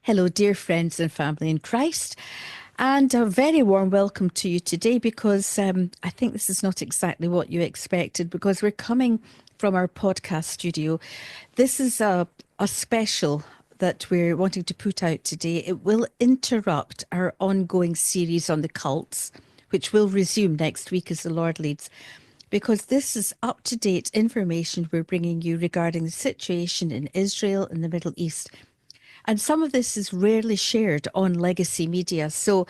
Hello, dear friends and family in Christ, and a very warm welcome to you today because I think this is not exactly what you expected because we're coming from our podcast studio. This is a special that we're wanting to put out today. It will interrupt our ongoing series on the cults, which will resume next week as the Lord leads. Because this is up to date information we're bringing you regarding the situation in Israel and the Middle East. And some of this is rarely shared on legacy media. So,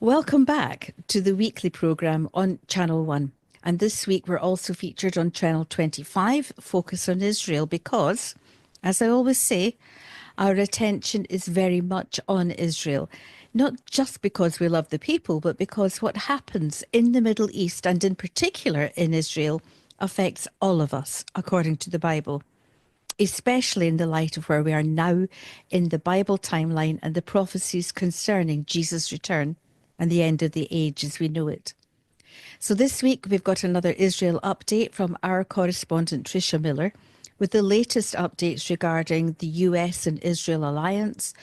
welcome back to the weekly programme on Channel 1. And this week we're also featured on Channel 25, Focus on Israel, because, as I always say, our attention is very much on Israel. Not just because we love the people, but because what happens in the Middle East and in particular in Israel affects all of us, according to the Bible, especially in the light of where we are now in the Bible timeline and the prophecies concerning Jesus' return and the end of the age as we know it. So this week we've got another Israel update from our correspondent Tricia Miller with the latest updates regarding the US and Israel alliance,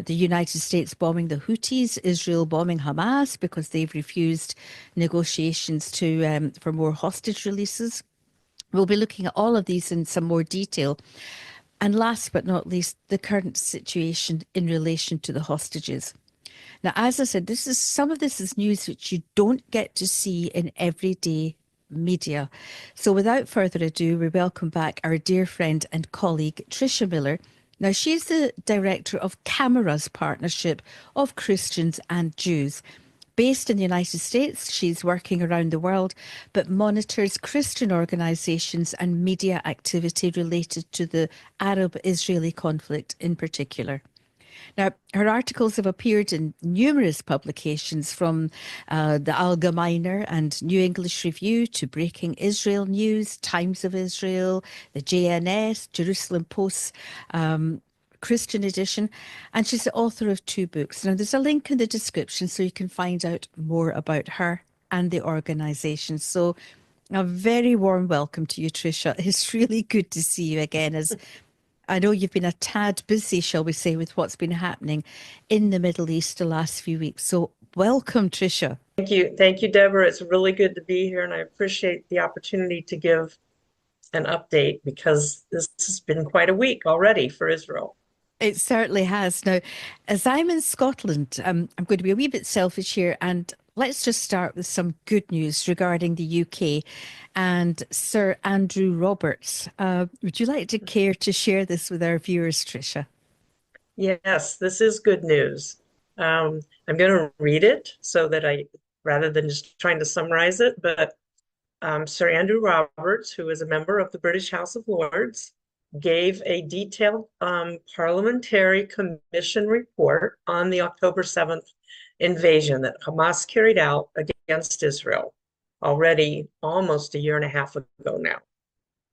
the United States bombing the Houthis, Israel bombing Hamas because they've refused negotiations for more hostage releases. We'll be looking at all of these in some more detail. And last but not least, the current situation in relation to the hostages. Now, as I said, some of this is news which you don't get to see in everyday media. So without further ado, we welcome back our dear friend and colleague, Tricia Miller. Now, she's the director of CAMERA's partnership of Christians and Jews. Based in the United States, she's working around the world, but monitors Christian organisations and media activity related to the Arab-Israeli conflict in particular. Now, her articles have appeared in numerous publications from the Allgemeiner and New English Review to Breaking Israel News, Times of Israel, the JNS, Jerusalem Post, Christian edition, and she's the author of 2 books. Now, there's a link in the description so you can find out more about her and the organisation. So, a very warm welcome to you, Tricia. It's really good to see you again, as I know you've been a tad busy, shall we say, with what's been happening in the Middle East the last few weeks. So, welcome, Tricia. Thank you, Deborah. It's really good to be here, and I appreciate the opportunity to give an update because this has been quite a week already for Israel. It certainly has. Now, as I'm in Scotland, I'm going to be a wee bit selfish here, and let's just start with some good news regarding the UK and Sir Andrew Roberts. Would you like to care to share this with our viewers, Tricia? Yes, this is good news. I'm going to read it so that rather than just trying to summarize it, but Sir Andrew Roberts, who is a member of the British House of Lords, gave a detailed parliamentary commission report on the October 7th invasion that Hamas carried out against Israel already almost a year and a half ago now.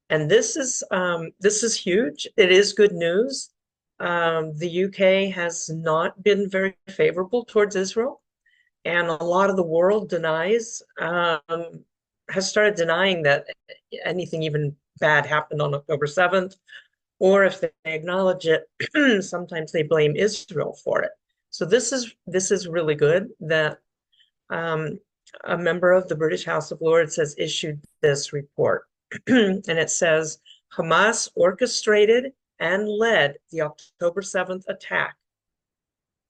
And this is huge. It is good news. The UK has not been very favorable towards Israel, and a lot of the world has started denying that anything even bad happened on October 7th, or if they acknowledge it, sometimes they blame Israel for it. So this is really good that a member of the British House of Lords has issued this report. And it says, Hamas orchestrated and led the October 7th attack.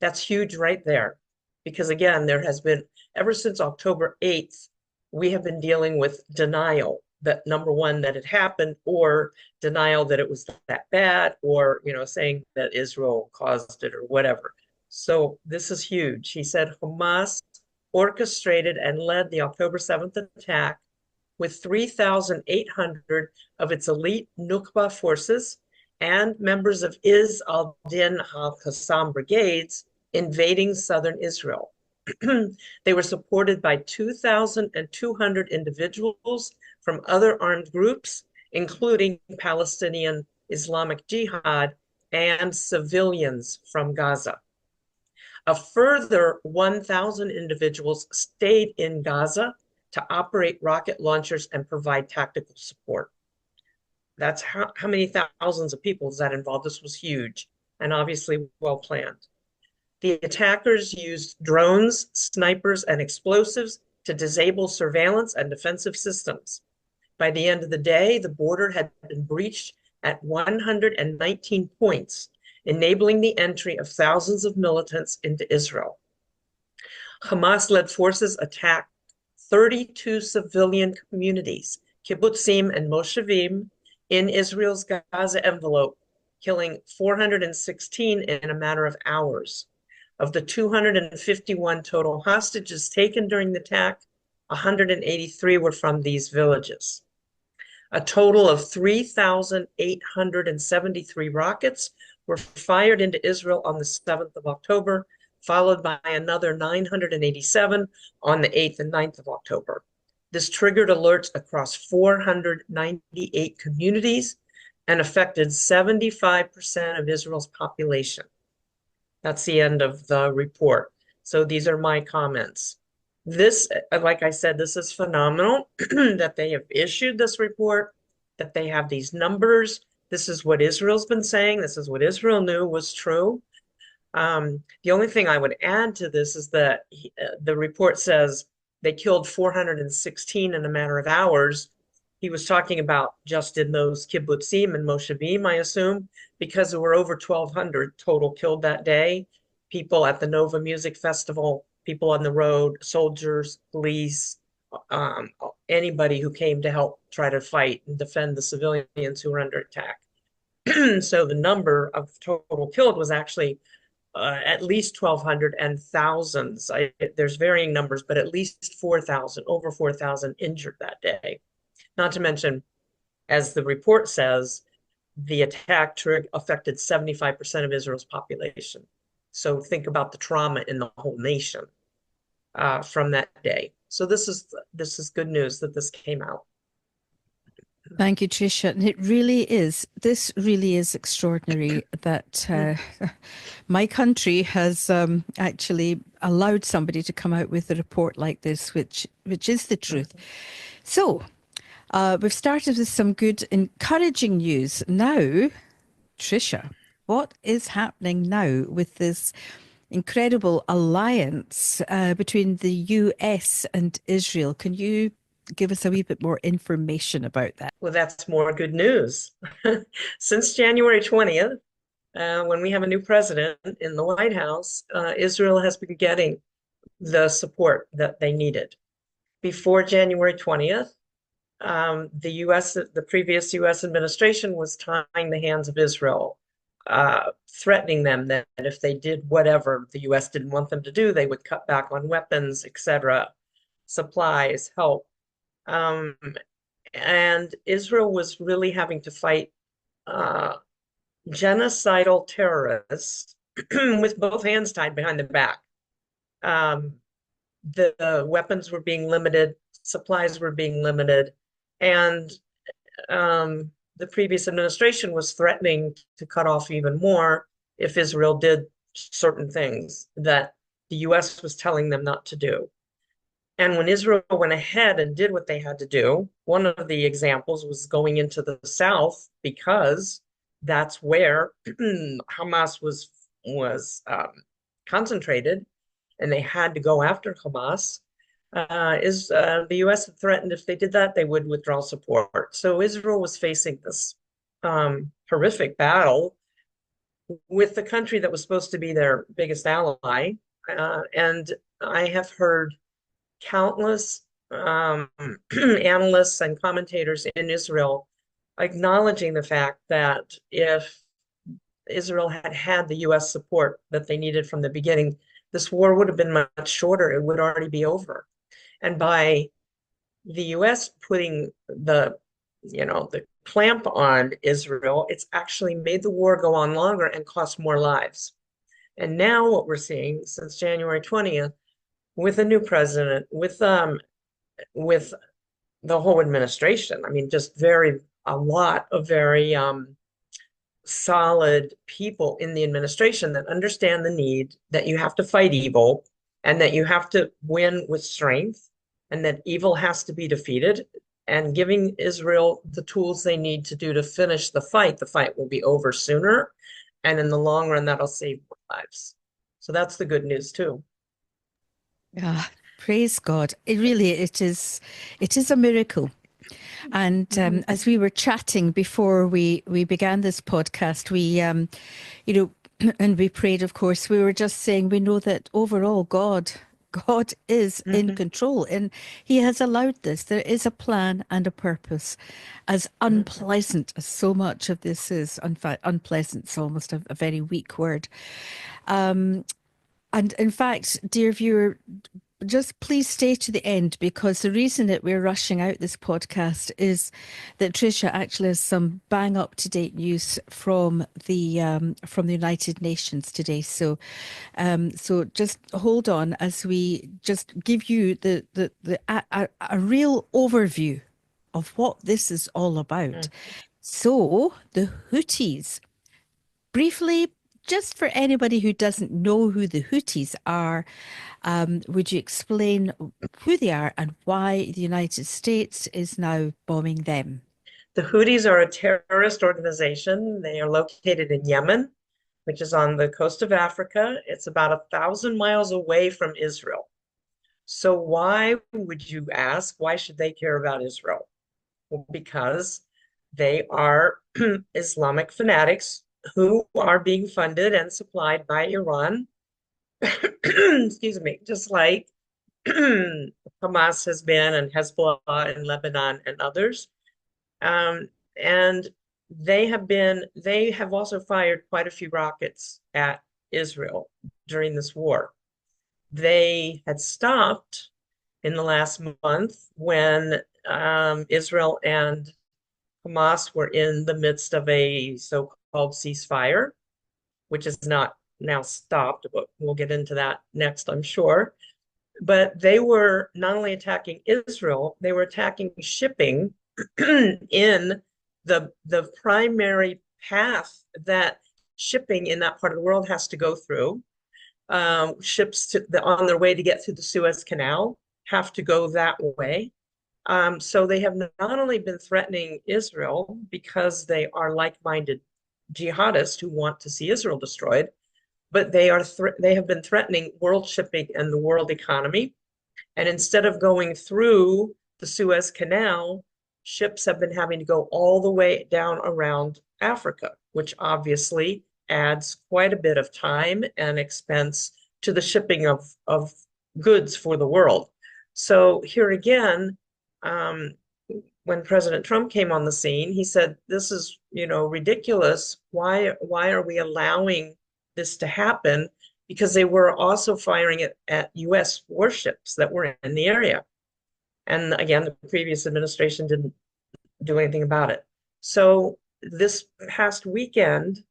That's huge right there. Because again, there has been, ever since October 8th, we have been dealing with denial that, number one, that it happened, or denial that it was that bad, or, saying that Israel caused it or whatever. So this is huge. He said Hamas orchestrated and led the October 7th attack with 3,800 of its elite Nukba forces and members of Izz al-Din al-Qassam brigades invading southern Israel. They were supported by 2,200 individuals from other armed groups, including Palestinian Islamic Jihad and civilians from Gaza. A further 1,000 individuals stayed in Gaza to operate rocket launchers and provide tactical support. That's how many thousands of people does that involve? This was huge and obviously well planned. The attackers used drones, snipers, and explosives to disable surveillance and defensive systems. By the end of the day, the border had been breached at 119 points, enabling the entry of thousands of militants into Israel. Hamas-led forces attacked 32 civilian communities, kibbutzim and moshavim, in Israel's Gaza envelope, killing 416 in a matter of hours. Of the 251 total hostages taken during the attack, 183 were from these villages. A total of 3,873 rockets were fired into Israel on the 7th of October, followed by another 987 on the 8th and 9th of October. This triggered alerts across 498 communities and affected 75% of Israel's population. That's the end of the report. So these are my comments. This, like I said, this is phenomenal that they have issued this report, that they have these numbers. This is what Israel's been saying. This is what Israel knew was true. The only thing I would add to this is that the report says they killed 416 in a matter of hours. He was talking about just in those kibbutzim and moshavim, I assume, because there were over 1,200 total killed that day. People at the Nova Music Festival, people on the road, soldiers, police, anybody who came to help try to fight and defend the civilians who were under attack. So the number of total killed was actually at least 1,200 and thousands. There's varying numbers, but at least 4,000, over 4,000 injured that day. Not to mention, as the report says, the attack affected 75% of Israel's population. So think about the trauma in the whole nation from that day. So this is good news that this came out. Thank you, Tricia. And this really is extraordinary that my country has actually allowed somebody to come out with a report like this, which is the truth. So we've started with some good, encouraging news. Now, Tricia, what is happening now with this incredible alliance between the US and Israel? Can you give us a wee bit more information about that? Well, that's more good news. Since January 20th, when we have a new president in the White House, Israel has been getting the support that they needed. Before January 20th, the previous US administration was tying the hands of Israel, threatening them that if they did whatever the US didn't want them to do, they would cut back on weapons, etc., supplies, help. And Israel was really having to fight genocidal terrorists with both hands tied behind the back. The weapons were being limited, supplies were being limited, and the previous administration was threatening to cut off even more if Israel did certain things that the US was telling them not to do. And when Israel went ahead and did what they had to do, one of the examples was going into the south, because that's where Hamas was concentrated, and they had to go after Hamas. The US had threatened if they did that, they would withdraw support. So Israel was facing this horrific battle with the country that was supposed to be their biggest ally. And I have heard countless analysts and commentators in Israel acknowledging the fact that if Israel had had the US support that they needed from the beginning, this war would have been much shorter. It would already be over. And by the US putting the clamp on Israel, it's actually made the war go on longer and cost more lives. And now what we're seeing since January 20th, with a new president, with the whole administration, I mean, just a lot of very solid people in the administration that understand the need that you have to fight evil and that you have to win with strength and that evil has to be defeated, and giving Israel the tools they need to do to finish the fight. The fight will be over sooner, and in the long run, that'll save more lives. So that's the good news too. Ah, praise God. It is a miracle. And Mhm. as we were chatting before we began this podcast, you know, and we prayed, of course, we were just saying we know that overall God is in Mhm. control and he has allowed this. There is a plan and a purpose. As Mhm. unpleasant as so much of this is, in fact, unpleasant is almost a very weak word. And in fact, dear viewer, just please stay to the end because the reason that we're rushing out this podcast is that Tricia actually has some bang up to date news from the United Nations today. So just hold on as we just give you a real overview of what this is all about. Mhm. So the Houthis. Briefly, just for anybody who doesn't know who the Houthis are, would you explain who they are and why the United States is now bombing them? The Houthis are a terrorist organization. They are located in Yemen, which is on the coast of Africa. It's about 1,000 miles away from Israel. So why would you ask? Why should they care about Israel? Well, because they are Islamic fanatics who are being funded and supplied by Iran. Excuse me, just like Hamas has been and Hezbollah in Lebanon and others. Um, and they have also fired quite a few rockets at Israel during this war. They had stopped in the last month when Israel and Hamas were in the midst of a so-called ceasefire, which is not now stopped, but we'll get into that next, I'm sure. But they were not only attacking Israel, they were attacking shipping in the primary path that shipping in that part of the world has to go through. Ships on their way to get through the Suez Canal have to go that way. So they have not only been threatening Israel because they are like-minded jihadists who want to see Israel destroyed, but they have been threatening world shipping and the world economy. And instead of going through the Suez Canal, ships have been having to go all the way down around Africa, which obviously adds quite a bit of time and expense to the shipping of goods for the world. So here again, um, when President Trump came on the scene, he said, "This is, ridiculous. Why are we allowing this to happen?" Because they were also firing it at U.S. warships that were in the area. And again, the previous administration didn't do anything about it. So this past weekend,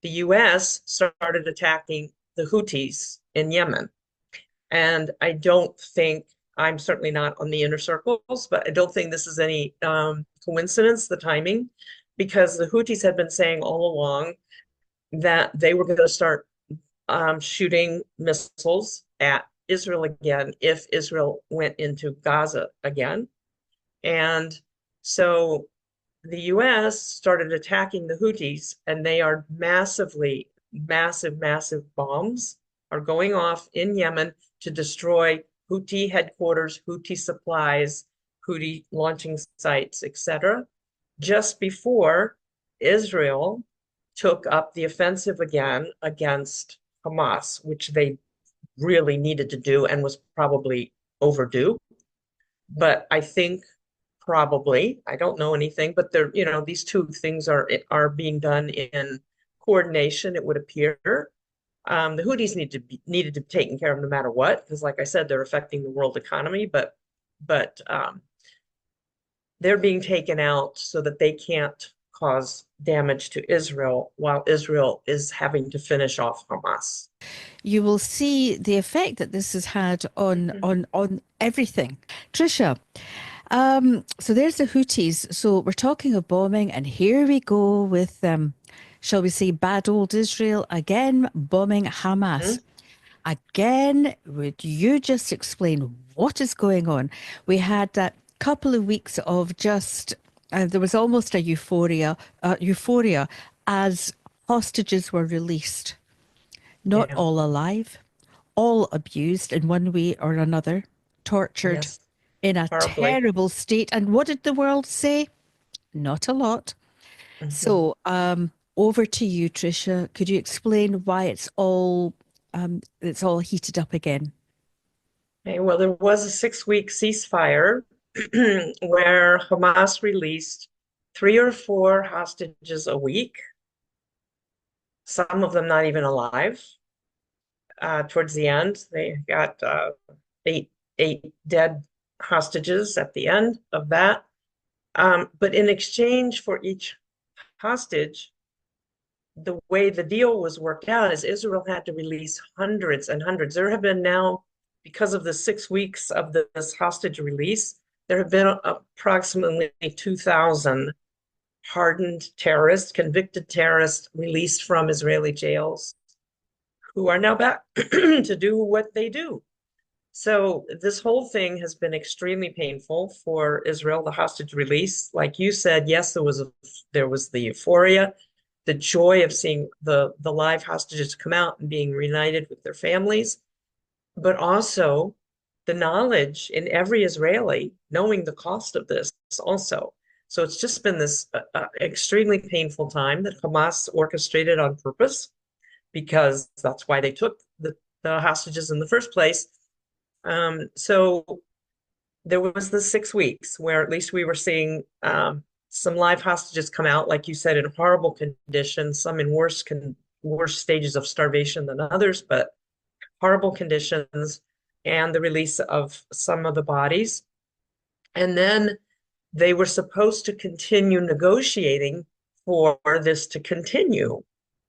the U.S. started attacking the Houthis in Yemen. And I don't think, I'm certainly not on the inner circles, but I don't think this is any coincidence, the timing, because the Houthis had been saying all along that they were going to start shooting missiles at Israel again if Israel went into Gaza again. And so the US started attacking the Houthis, and they are massive bombs are going off in Yemen to destroy Houthi headquarters, Houthi supplies, Houthi launching sites, etc. Just before Israel took up the offensive again against Hamas, which they really needed to do and was probably overdue. But I think probably, I don't know anything, but these two things are being done in coordination, it would appear. The Houthis needed to be taken care of no matter what, because like I said, they're affecting the world economy, but they're being taken out so that they can't cause damage to Israel while Israel is having to finish off Hamas. You will see the effect that this has had on Mhm. on everything. Tricia, so there's the Houthis. So we're talking of bombing, and here we go with shall we say, bad old Israel again bombing Hamas. Mhm. Again, would you just explain what is going on? We had that couple of weeks of just there was almost a euphoria as hostages were released. not Yeah. all alive, all abused in one way or another, tortured Yes. in a Horribly. terrible state. And what did the world say? Not a lot. Mhm. So, over to you, Tricia. Could you explain why it's all heated up again? Okay, well, there was a 6-week ceasefire where Hamas released 3 or 4 hostages a week, some of them not even alive. Towards the end, they got eight dead hostages at the end of that. But in exchange for each hostage, the way the deal was worked out is Israel had to release hundreds and hundreds. There have been now, because of the 6 weeks of this hostage release, there have been approximately 2,000 hardened terrorists, convicted terrorists released from Israeli jails who are now back to do what they do. So this whole thing has been extremely painful for Israel, the hostage release. Like you said, yes, there was the euphoria, the joy of seeing the live hostages come out and being reunited with their families, but also the knowledge in every Israeli knowing the cost of this also. So it's just been this extremely painful time that Hamas orchestrated on purpose because that's why they took the hostages in the first place. So there was the 6 weeks where at least we were seeing some live hostages come out, like you said, in horrible conditions, some in worse stages of starvation than others, but horrible conditions, and the release of some of the bodies. And then they were supposed to continue negotiating for this to continue.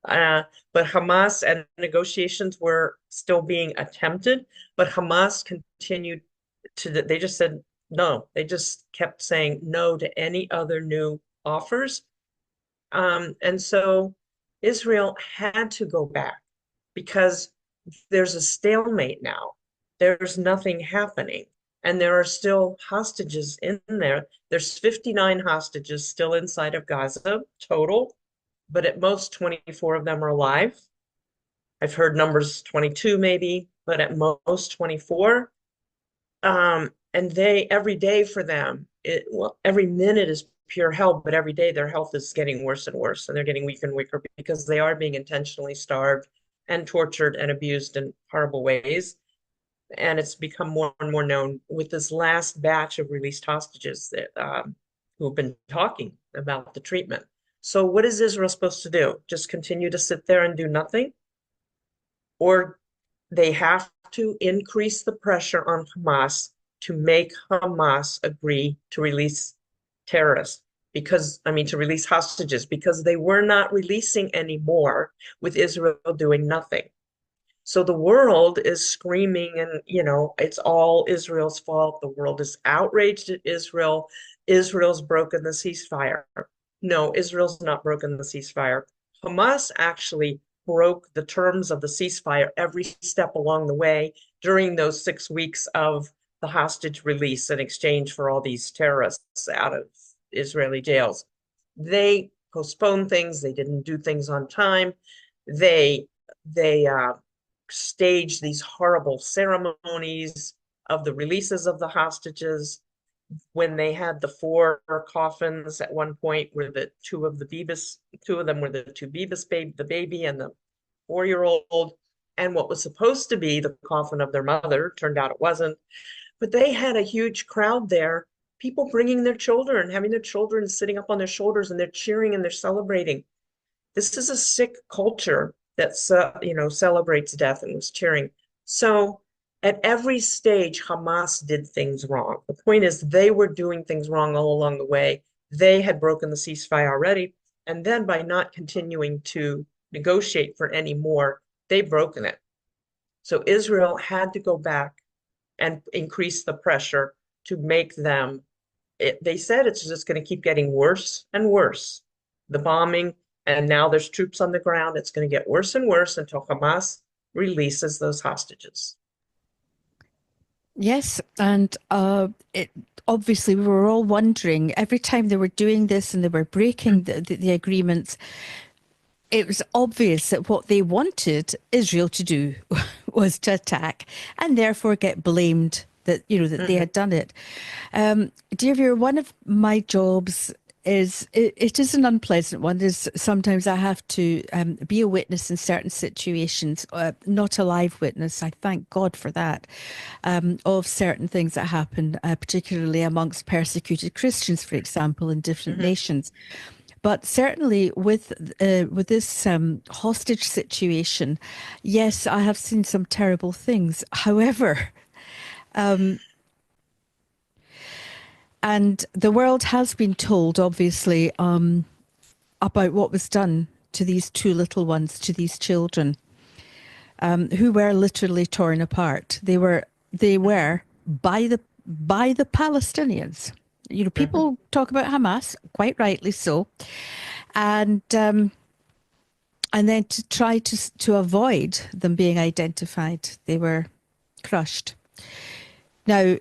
Uh, but Hamas and negotiations were still being attempted, but Hamas continued they just said no. They just kept saying no to any other new offers. And so Israel had to go back because there's a stalemate now. There's nothing happening. And there are still hostages in there. There's 59 hostages still inside of Gaza total, but at most 24 of them are alive. I've heard numbers 22 maybe, but at most 24. And they every day for them, well, every minute is pure hell, but every day their health is getting worse and worse, and they're getting weaker and weaker because they are being intentionally starved and tortured and abused in horrible ways. And it's become more and more known with this last batch of released hostages that who have been talking about the treatment. So what is Israel supposed to do? Just continue to sit there and do nothing? Or they have to increase the pressure on Hamas to make Hamas agree to release terrorists to release hostages because they were not releasing anymore with Israel doing nothing. So the world is screaming and, it's all Israel's fault. The world is outraged at Israel. Israel's broken the ceasefire. No, Israel's not broken the ceasefire. Hamas actually broke the terms of the ceasefire every step along the way during those 6 weeks of the hostage release in exchange for all these terrorists out of Israeli jails. They postponed things. They didn't do things on time. They staged these horrible ceremonies of the releases of the hostages when they had the 4 coffins at one point where two of them were the two Bebas baby, the baby and the 4-year-old, and what was supposed to be the coffin of their mother turned out it wasn't. But they had a huge crowd there, people bringing their children, having their children sitting up on their shoulders, and they're cheering and they're celebrating. This is a sick culture that celebrates death and was cheering. So at every stage, Hamas did things wrong. The point is they were doing things wrong all along the way. They had broken the ceasefire already. And then by not continuing to negotiate for any more, they've broken it. So Israel had to go back and increase the pressure to make them, they said it's just going to keep getting worse and worse. The bombing, and now there's troops on the ground. It's going to get worse and worse until Hamas releases those hostages. Yes, and obviously we were all wondering every time they were doing this and they were breaking the agreements. it was obvious that what they wanted Israel to do was to attack and therefore get blamed that, that they Hmm. had done it. Dear viewer, one of my jobs is, it is an unpleasant one, is sometimes I have to be a witness in certain situations, not a live witness, I thank God for that, of certain things that happen, particularly amongst persecuted Christians, for example, in different Hmm. nations. But certainly with this hostage situation, yes, I have seen some terrible things. However, and the world has been told, obviously, about what was done to these two little ones, to these children, who were literally torn apart. They were by the Palestinians. Hmm. People talk about Hamas, quite rightly so, and then to try to avoid them being identified, they were crushed. Now,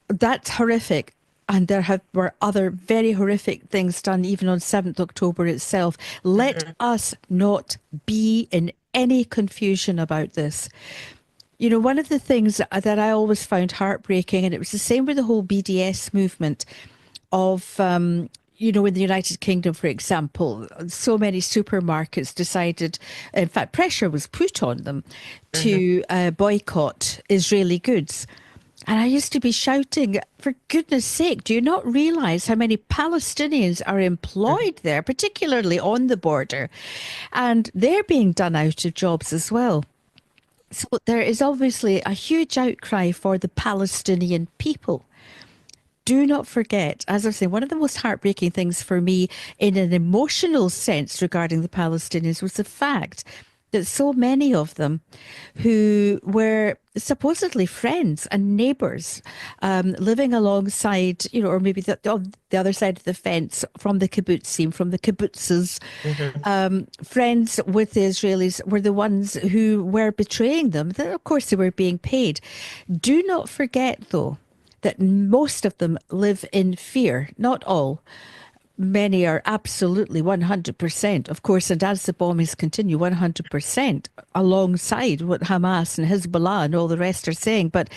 that's horrific. And were other very horrific things done even on 7th October itself. Let Hmm. us not be in any confusion about this. One of the things that I always found heartbreaking, and it was the same with the whole BDS movement of, in the United Kingdom, for example, so many supermarkets decided, in fact, pressure was put on them Hmm. to boycott Israeli goods. And I used to be shouting, for goodness sake, do you not realize how many Palestinians are Hmm. employed there, particularly on the border? And they're being done out of jobs as well. So there is obviously a huge outcry for the Palestinian people. Do not forget, as I say, one of the most heartbreaking things for me in an emotional sense regarding the Palestinians was the fact that so many of them who were supposedly friends and neighbors, living alongside, or maybe on the other side of the fence from the kibbutzim, from the kibbutzes, Hmm. friends with the Israelis were the ones who were betraying them. Of course, they were being paid. Do not forget, though, that most of them live in fear. Not all. Many are absolutely 100%, of course, and as the bombings continue, 100% alongside what Hamas and Hezbollah and all the rest are saying. But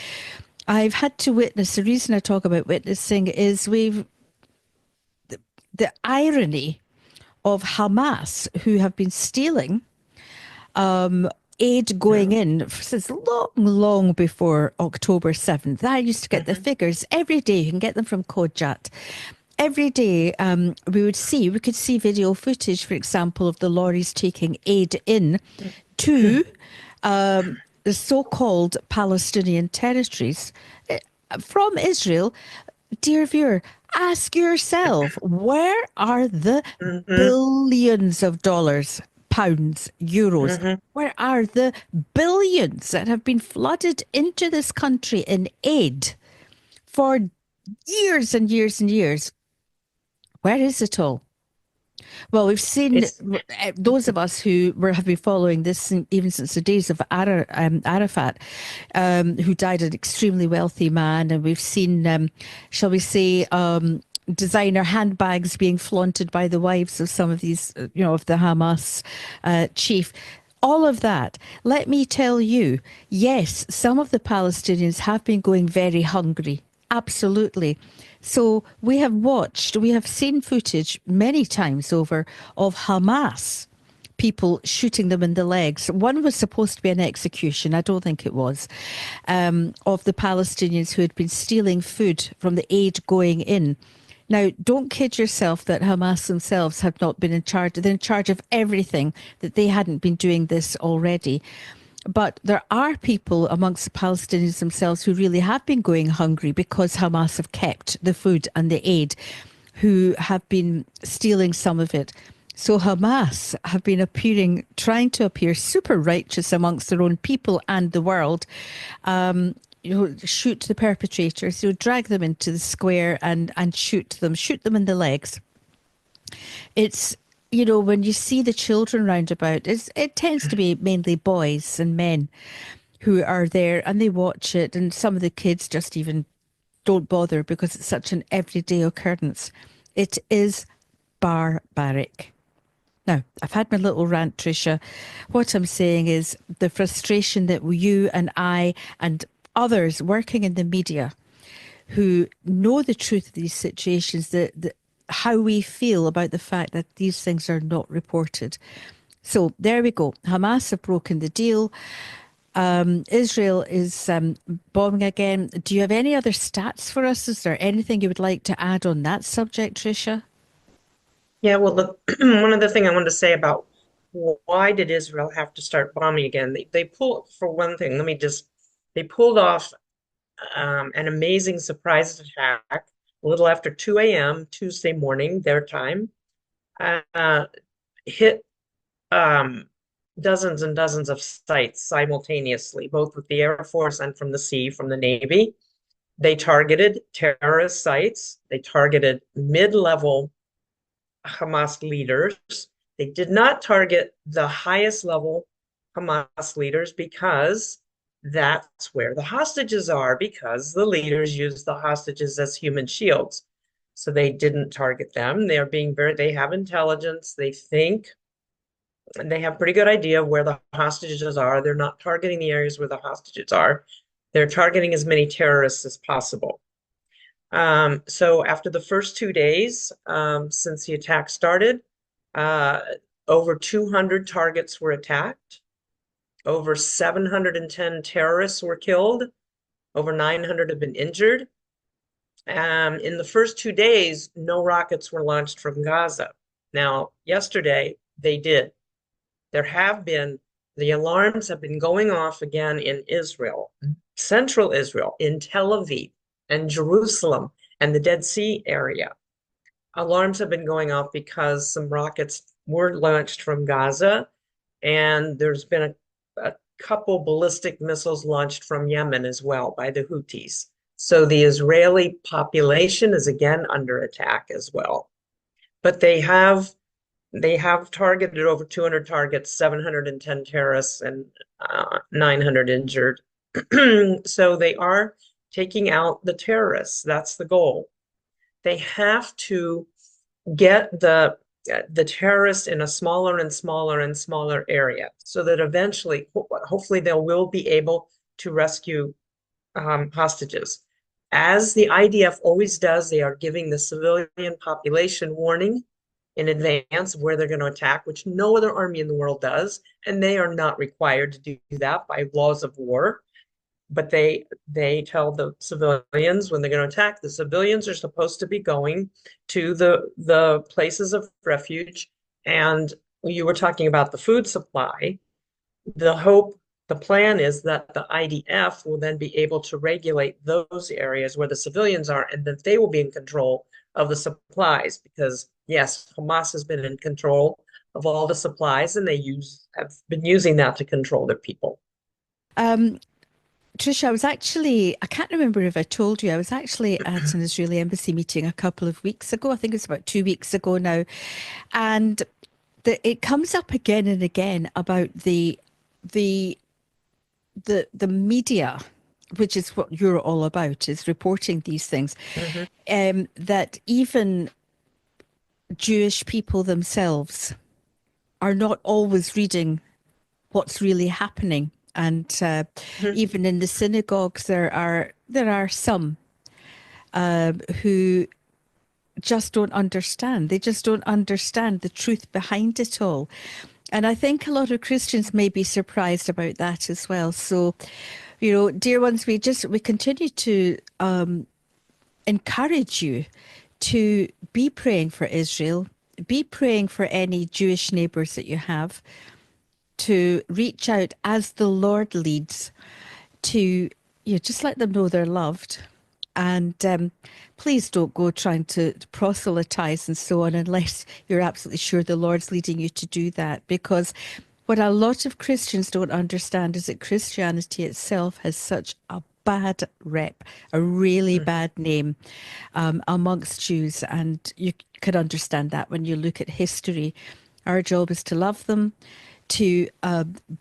I've had to witness, the reason I talk about witnessing is the irony of Hamas, who have been stealing aid going Yeah. in since long, long before October 7th. I used to get the Hmm. figures every day. You can get them from Kojat. Every day we could see video footage, for example, of the lorries taking aid in to the so-called Palestinian territories from Israel. Dear viewer, ask yourself, where are the Hmm. billions of dollars, pounds, euros? Hmm. Where are the billions that have been flooded into this country in aid for years and years and years? Where is it all? Well, we've seen It's those of us who have been following this even since the days of Arafat, who died an extremely wealthy man, and we've seen, shall we say, designer handbags being flaunted by the wives of some of these, of the Hamas chief. All of that. Let me tell you, yes, some of the Palestinians have been going very hungry. Absolutely. So we have seen footage many times over of Hamas people shooting them in the legs. One was supposed to be an execution, I don't think it was, of the Palestinians who had been stealing food from the aid going in. Now, don't kid yourself that Hamas themselves have not been in charge. They're in charge of everything, that they hadn't been doing this already. But there are people amongst the Palestinians themselves who really have been going hungry because Hamas have kept the food and the aid, who have been stealing some of it. So Hamas have been trying to appear super righteous amongst their own people and the world. Shoot the perpetrators, drag them into the square and shoot them in the legs. It's, when you see the children round about, it tends to be mainly boys and men who are there and they watch it, and some of the kids just even don't bother because it's such an everyday occurrence. It is barbaric. Now, I've had my little rant, Tricia. What I'm saying is the frustration that you and I and others working in the media who know the truth of these situations, how we feel about the fact that these things are not reported. So there we go. Hamas have broken the deal. Israel is bombing again. Do you have any other stats for us? Is there anything you would like to add on that subject, Tricia? Yeah, well, one of the things I wanted to say about why did Israel have to start bombing again? They pulled, for one thing, they pulled off an amazing surprise attack a little after 2 a.m. Tuesday morning, their time, uh, hit um, dozens and dozens of sites simultaneously, both with the Air Force and from the sea, from the Navy. They targeted terrorist sites. They targeted mid-level Hamas leaders. They did not target the highest level Hamas leaders because that's where the hostages are, because the leaders use the hostages as human shields. So they didn't target them. They have intelligence. They think, and they have a pretty good idea of where the hostages are. They're not targeting the areas where the hostages are. They're targeting as many terrorists as possible. So after the first 2 days, since the attack started, uh, over 200 targets were attacked. Over 710 terrorists were killed. Over 900 have been injured. In the first 2 days, no rockets were launched from Gaza. Now, yesterday, they did. The alarms have been going off again in Israel, central Israel, in Tel Aviv and Jerusalem and the Dead Sea area. Alarms have been going off because some rockets were launched from Gaza, and there's been a couple ballistic missiles launched from Yemen as well by the Houthis. So the Israeli population is again under attack as well. But they have targeted over 200 targets, 710 terrorists, and 900 injured. So they are taking out the terrorists. That's the goal. They have to get the terrorists in a smaller and smaller and smaller area so that eventually, hopefully, they will be able to rescue hostages. As the IDF always does, they are giving the civilian population warning in advance of where they're going to attack, which no other army in the world does, and they are not required to do that by laws of war. But they tell the civilians when they're going to attack. The civilians are supposed to be going to the places of refuge. And you were talking about the food supply. The plan is that the IDF will then be able to regulate those areas where the civilians are, and that they will be in control of the supplies, because yes, Hamas has been in control of all the supplies, and have been using that to control their people. Tricia, I can't remember if I told you, I was actually at an Israeli embassy meeting a couple of weeks ago. I think it's about 2 weeks ago now. And it comes up again and again about the media, which is what you're all about, is reporting these things. That even Jewish people themselves are not always reading what's really happening. And even in the synagogues, there are some who just don't understand. They just don't understand the truth behind it all. And I think a lot of Christians may be surprised about that as well. So, dear ones, we continue to encourage you to be praying for Israel, be praying for any Jewish neighbors that you have, to reach out as the Lord leads, to just let them know they're loved. And please don't go trying to proselytize and so on unless you're absolutely sure the Lord's leading you to do that. Because what a lot of Christians don't understand is that Christianity itself has such a bad rep, a really bad name amongst Jews. And you can understand that when you look at history. Our job is to love them, to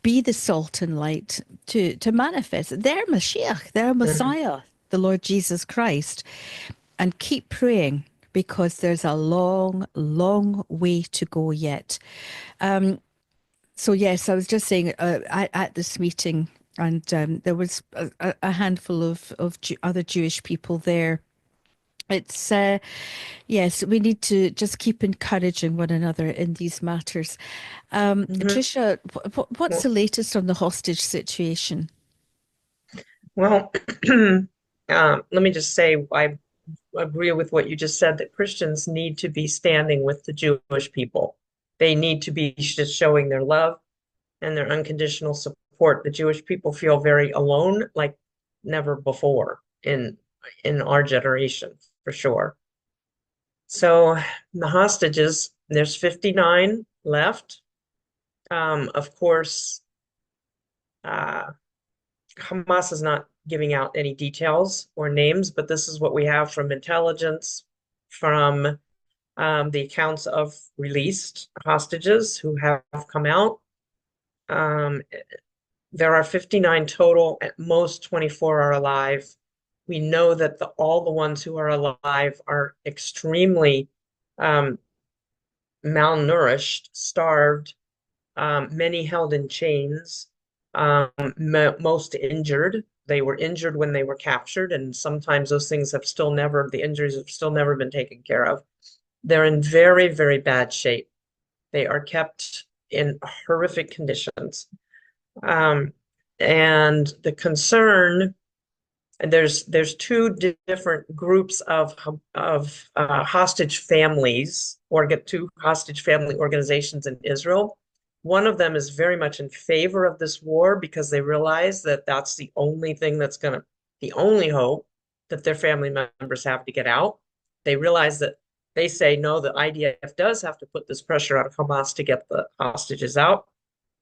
be the salt and light, to manifest their Mashiach, their Messiah, the Lord Jesus Christ, and keep praying because there's a long, long way to go yet. So yes, I was just saying at this meeting, and there was a handful of other Jewish people there. It's yes, we need to just keep encouraging one another in these matters. Mhm. Tricia, what's Well, the latest on the hostage situation? well, let me just say, I agree with what you just said, that Christians need to be standing with the Jewish people. They need to be just showing their love and their unconditional support. The Jewish people feel very alone, like never before in our generation, for sure. So the hostages, there's 59 left. Of course, uh, Hamas is not giving out any details or names, but this is what we have from intelligence, from the accounts of released hostages who have come out. Um, there are 59 total, at most 24 are alive. We know that all the ones who are alive are extremely um, malnourished, starved, many held in chains, most injured. They were injured when they were captured, and sometimes those things have still never, the injuries have still never been taken care of. They're in very, very bad shape. They are kept in horrific conditions. Um, and the concern, and there's two different groups of hostage families, or get two hostage family organizations in Israel. One of them is very much in favor of this war because they realize that that's the only thing that's gonna, the only hope that their family members have to get out. They realize that, they say no, the IDF does have to put this pressure on Hamas to get the hostages out.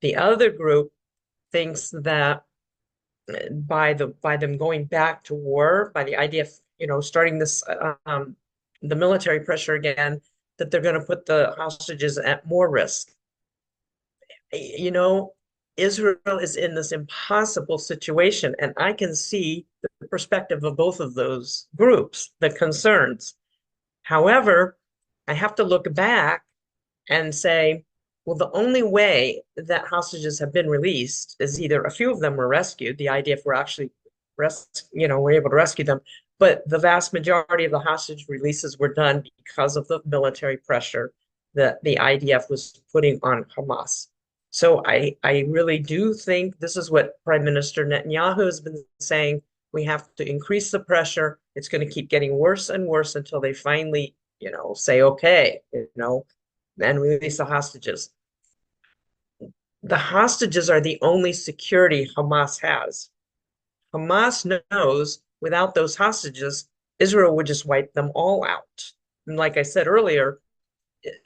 The other group thinks that by them going back to war, by the idea of, starting this the military pressure again, that they're going to put the hostages at more risk. You know, Israel is in this impossible situation, and I can see the perspective of both of those groups, the concerns. However, I have to look back and say, well, the only way that hostages have been released is either a few of them were rescued. The idea if we're actually we're able to rescue them, but the vast majority of the hostage releases were done because of the military pressure that the IDF was putting on Hamas. So I really do think this is what Prime Minister Netanyahu has been saying. We have to increase the pressure. It's going to keep getting worse and worse until they finally, say, okay, and release the hostages. The hostages are the only security Hamas has. Hamas knows without those hostages, Israel would just wipe them all out. And like I said earlier,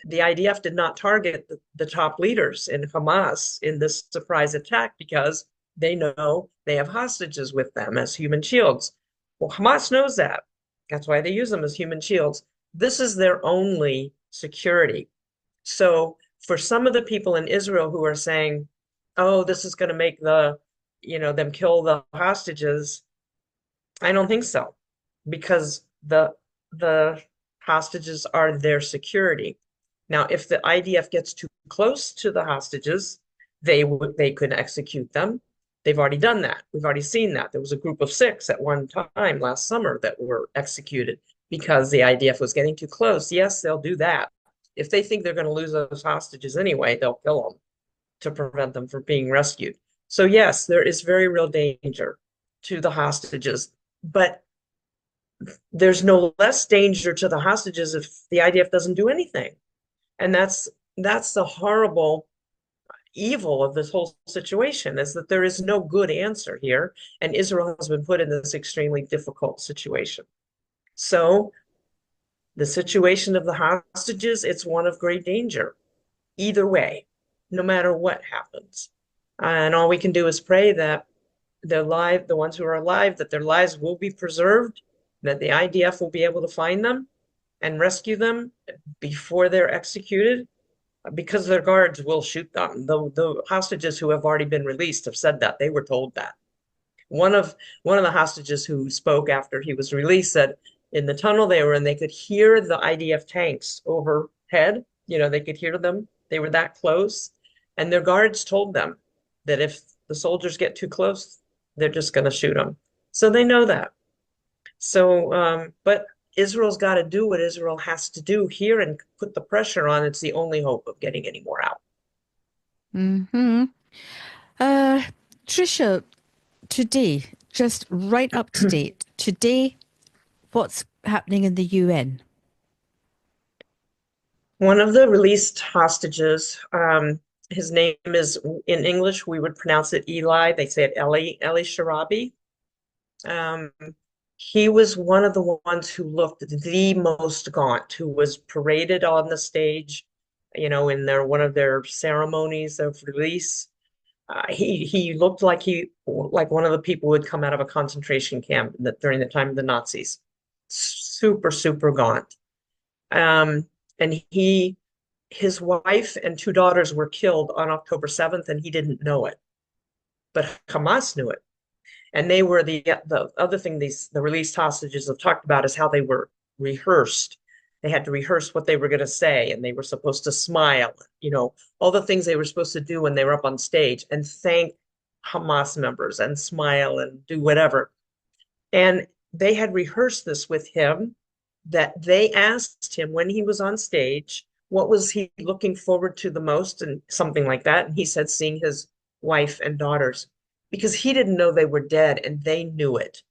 the IDF did not target the top leaders in Hamas in this surprise attack because they know they have hostages with them as human shields. Well, Hamas knows that. That's why they use them as human shields. This is their only security. So for some of the people in Israel who are saying, oh, this is going to make them kill the hostages, I don't think so, because the hostages are their security. Now, if the IDF gets too close to the hostages, they could execute them. They've already done that. We've already seen that. There was a group of 6 at one time last summer that were executed because the IDF was getting too close. Yes, they'll do that. If they think they're going to lose those hostages anyway, they'll kill them to prevent them from being rescued. So yes, there is very real danger to the hostages, but there's no less danger to the hostages if the IDF doesn't do anything. And that's the horrible evil of this whole situation, is that there is no good answer here, and Israel has been put in this extremely difficult situation. So the situation of the hostages, it's one of great danger either way, no matter what happens. And all we can do is pray that the ones who are alive, that their lives will be preserved, that the IDF will be able to find them and rescue them before they're executed, because their guards will shoot them. The hostages who have already been released have said that. They were told that. One of the hostages who spoke after he was released said, in the tunnel they were in, they could hear the IDF tanks overhead. They could hear them. They were that close. And their guards told them that if the soldiers get too close, they're just going to shoot them. So they know that. So, but Israel's got to do what Israel has to do here and put the pressure on. It's the only hope of getting any more out. Hmm. Uh, Tricia, today, just right up to date, today, what's happening in the UN? One of the released hostages, his name is, in English, we would pronounce it Eli. They say it Eli Sharabi. Um, he was one of the ones who looked the most gaunt, who was paraded on the stage, in one of their ceremonies of release. He looked like one of the people who had come out of a concentration camp during the time of the Nazis. Super, super gaunt. Um, and his wife and two daughters were killed on October 7th, and he didn't know it. But Hamas knew it. And they were the other thing the released hostages have talked about is how they were rehearsed. They had to rehearse what they were going to say, and they were supposed to smile, all the things they were supposed to do when they were up on stage and thank Hamas members and smile and do whatever. And they had rehearsed this with him, that they asked him when he was on stage, what was he looking forward to the most, and something like that. And he said, seeing his wife and daughters, because he didn't know they were dead and they knew it.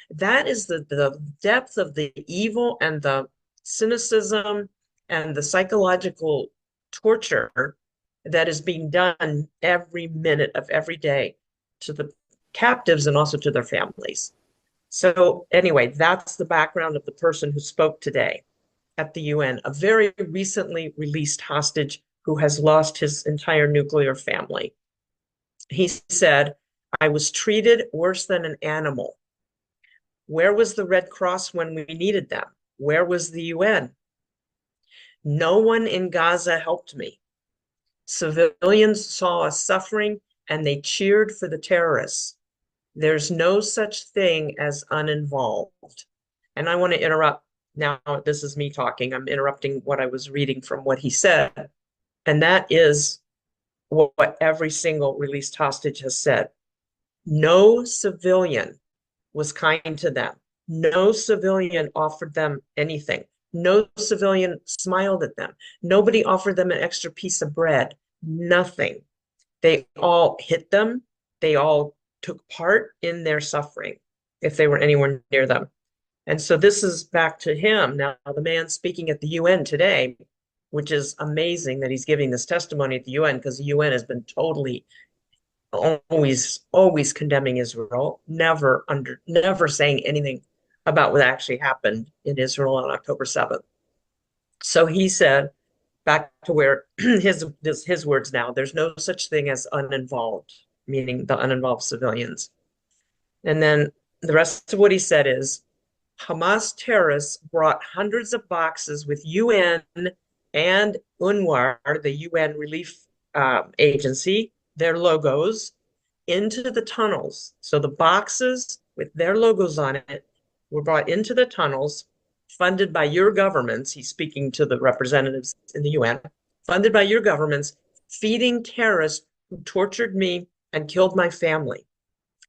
That is the depth of the evil and the cynicism and the psychological torture that is being done every minute of every day to the captives and also to their families. So anyway, that's the background of the person who spoke today at the UN, a very recently released hostage who has lost his entire nuclear family. He said, I was treated worse than an animal. Where was the Red Cross when we needed them? Where was the UN? No one in Gaza helped me. Civilians saw us suffering and they cheered for the terrorists. There's no such thing as uninvolved. And I want to interrupt now. This is me talking. I'm interrupting what I was reading from what he said. And that is what every single released hostage has said. No civilian was kind to them. No civilian offered them anything. No civilian smiled at them. Nobody offered them an extra piece of bread. Nothing. They all hit them. They all took part in their suffering if they were anywhere near them. And so this is back to him. Now, the man speaking at the UN today, which is amazing that he's giving this testimony at the UN, because the UN has been totally always condemning Israel, never saying anything about what actually happened in Israel on October 7th. So he said, back to where his words now, there's no such thing as uninvolved, meaning the uninvolved civilians. And then the rest of what he said is, Hamas terrorists brought hundreds of boxes with UN and UNRWA, the UN relief agency, their logos, into the tunnels. So the boxes with their logos on it were brought into the tunnels, funded by your governments. He's speaking to the representatives in the UN, funded by your governments, feeding terrorists who tortured me and killed my family.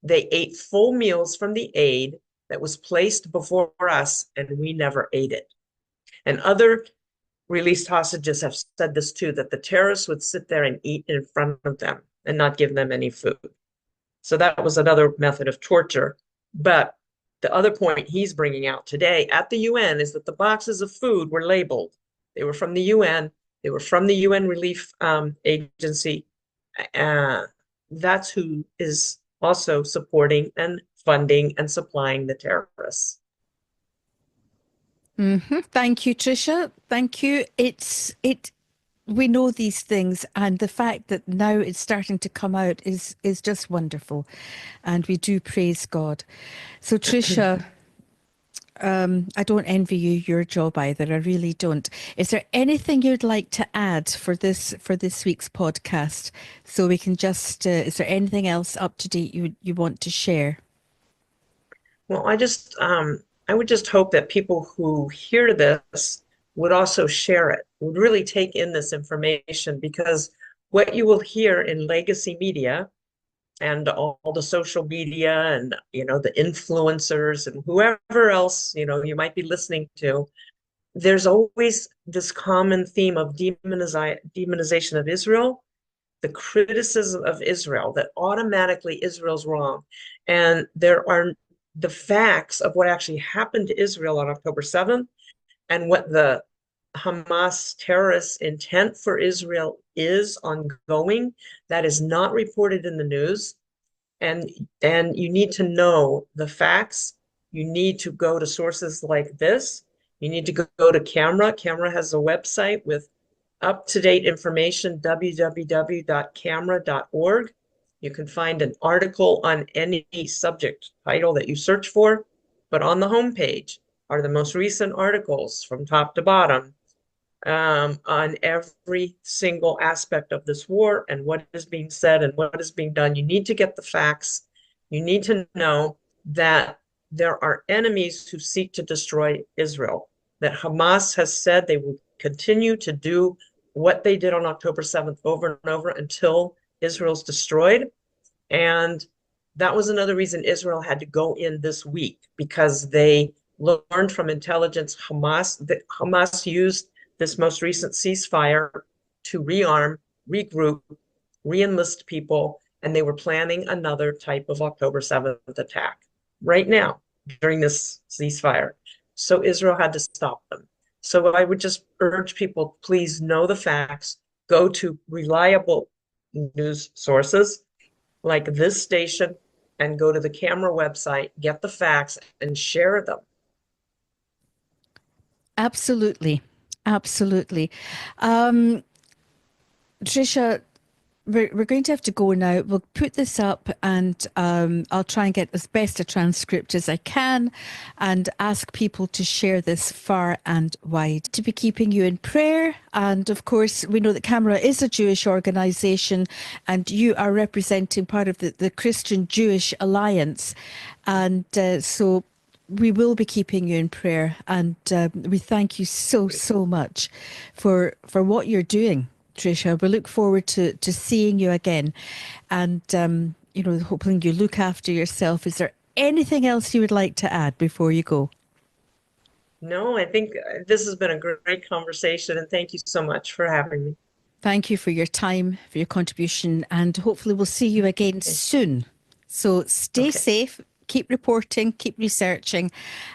They ate full meals from the aid that was placed before us, and we never ate it. And other released hostages have said this too, that the terrorists would sit there and eat in front of them and not give them any food. So that was another method of torture. But the other point he's bringing out today at the UN is that the boxes of food were labeled. They were from the UN. They were from the UN Relief Agency. That's who is also supporting and funding and supplying the terrorists. Thank you, Tricia. Thank you. We know these things, and the fact that now it's starting to come out is just wonderful, and we do praise God. So, Tricia, I don't envy you your job either. I really don't. Is there anything you'd like to add for this week's podcast, so we can just? Is there anything else up to date you want to share? Well, I would just hope that people who hear this would also share it, would really take in this information, because what you will hear in legacy media and all the social media and, the influencers and whoever else, you might be listening to, there's always this common theme of demonization of Israel, the criticism of Israel, that automatically Israel's wrong. And there are the facts of what actually happened to Israel on October 7th and what the Hamas terrorists' intent for Israel is ongoing. That is not reported in the news. And you need to know the facts. You need to go to sources like this. You need to go to CAMERA. CAMERA has a website with up-to-date information, www.camera.org. You can find an article on any subject title that you search for, but on the homepage are the most recent articles from top to bottom on every single aspect of this war and what is being said and what is being done. You need to get the facts. You need to know that there are enemies who seek to destroy Israel, that Hamas has said they will continue to do what they did on October 7th over and over until Israel's destroyed. And that was another reason Israel had to go in this week, because they learned from intelligence that Hamas used this most recent ceasefire to rearm, regroup, re-enlist people, and they were planning another type of October 7th attack right now during this ceasefire. So Israel had to stop them. So I would just urge people, please know the facts, go to reliable news sources like this station, and go to the CAMERA website, get the facts, and share them. Absolutely. Absolutely. Tricia, we're going to have to go now. We'll put this up, and I'll try and get as best a transcript as I can and ask people to share this far and wide. To be keeping you in prayer. And of course, we know that CAMERA is a Jewish organisation, and you are representing part of the Christian Jewish Alliance. And so we will be keeping you in prayer. And we thank you so much for what you're doing, Tricia. We look forward to seeing you again, and hoping you look after yourself. Is there anything else you would like to add before you go? No, I think this has been a great conversation, and thank you so much for having me. Thank you for your time, for your contribution, and hopefully we'll see you again soon. So stay safe, keep reporting, keep researching,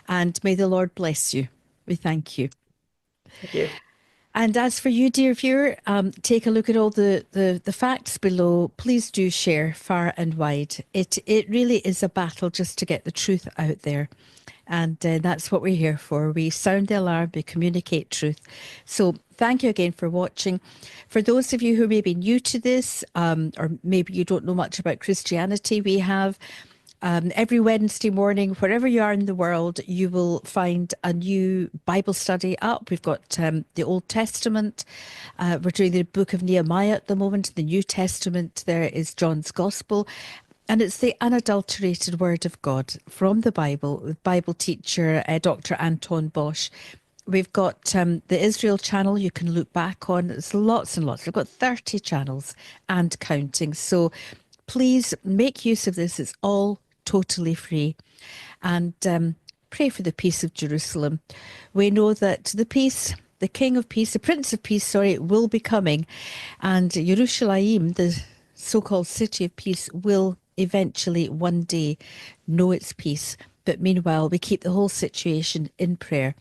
and may the Lord bless you. We thank you. Thank you. And as for you, dear viewer, take a look at all the facts below. Please do share far and wide. It really is a battle just to get the truth out there. And that's what we're here for. We sound the alarm, we communicate truth. So thank you again for watching. For those of you who may be new to this, or maybe you don't know much about Christianity, we have every Wednesday morning, wherever you are in the world, you will find a new Bible study up. We've got the Old Testament. We're doing the book of Nehemiah at the moment. The New Testament, there is John's Gospel. And it's the unadulterated Word of God from the Bible, with Bible teacher Dr. Anton Bosch. We've got the Israel channel you can look back on. There's lots and lots. We've got 30 channels and counting. So please make use of this. It's all totally free. And pray for the peace of Jerusalem. We know that the peace, the King of Peace, the Prince of Peace, will be coming. And Jerusalem, the so-called City of Peace, will eventually one day know its peace. But meanwhile, we keep the whole situation in prayer.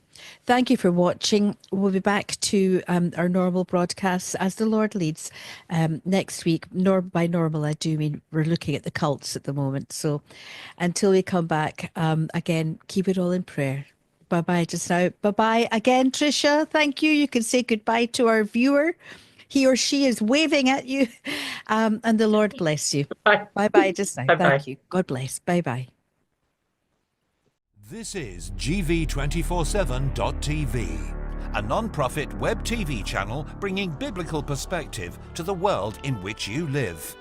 Thank you for watching. We'll be back to our normal broadcasts as the Lord leads next week. By normal, I do mean we're looking at the cults at the moment. So until we come back, again, keep it all in prayer. Bye-bye just now. Bye-bye again, Tricia. Thank you. You can say goodbye to our viewer. He or she is waving at you. And the Lord bless you. Bye. Bye-bye just now. Bye-bye. Thank you. God bless. Bye-bye. This is GV247.tv, a non-profit web TV channel bringing biblical perspective to the world in which you live.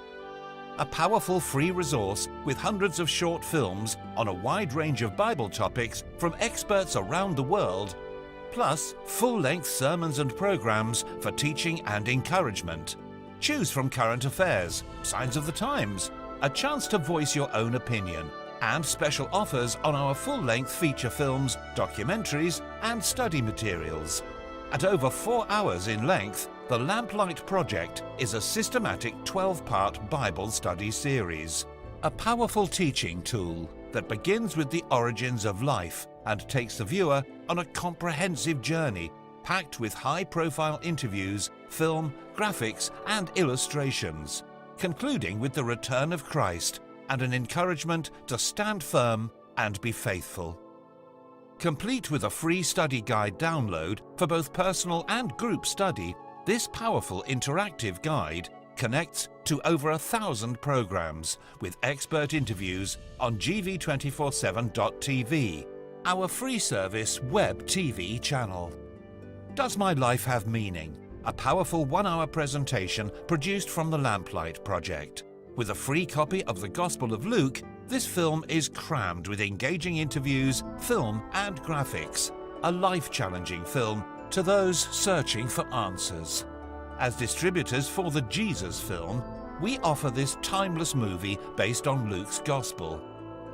a powerful free resource with hundreds of short films on a wide range of Bible topics from experts around the world, plus full-length sermons and programs for teaching and encouragement. Choose from current affairs, signs of the times, a chance to voice your own opinion, and special offers on our full-length feature films, documentaries, and study materials. At over 4 hours in length, the Lamplight Project is a systematic 12-part Bible study series, a powerful teaching tool that begins with the origins of life and takes the viewer on a comprehensive journey packed with high-profile interviews, film, graphics, and illustrations, concluding with the return of Christ and an encouragement to stand firm and be faithful. Complete with a free study guide download for both personal and group study, this powerful interactive guide connects to over 1,000 programs with expert interviews on gv247.tv, our free service web TV channel. Does My Life Have Meaning? A powerful 1-hour presentation produced from the Lamplight Project. With a free copy of the Gospel of Luke, this film is crammed with engaging interviews, film and graphics, a life-challenging film to those searching for answers. As distributors for the Jesus film, we offer this timeless movie based on Luke's Gospel.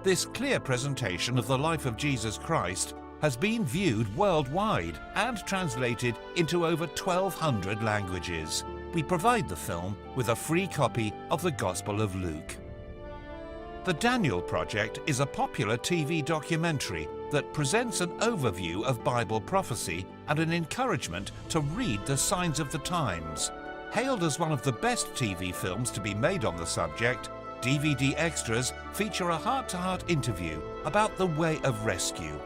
This clear presentation of the life of Jesus Christ has been viewed worldwide and translated into over 1,200 languages. We provide the film with a free copy of the Gospel of Luke. The Daniel Project is a popular TV documentary that presents an overview of Bible prophecy and an encouragement to read the signs of the times. Hailed as one of the best TV films to be made on the subject, DVD extras feature a heart-to-heart interview about the way of rescue.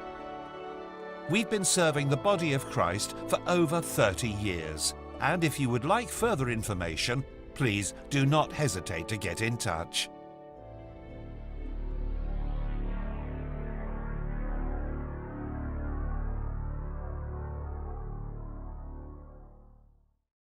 We've been serving the body of Christ for over 30 years, and if you would like further information, please do not hesitate to get in touch.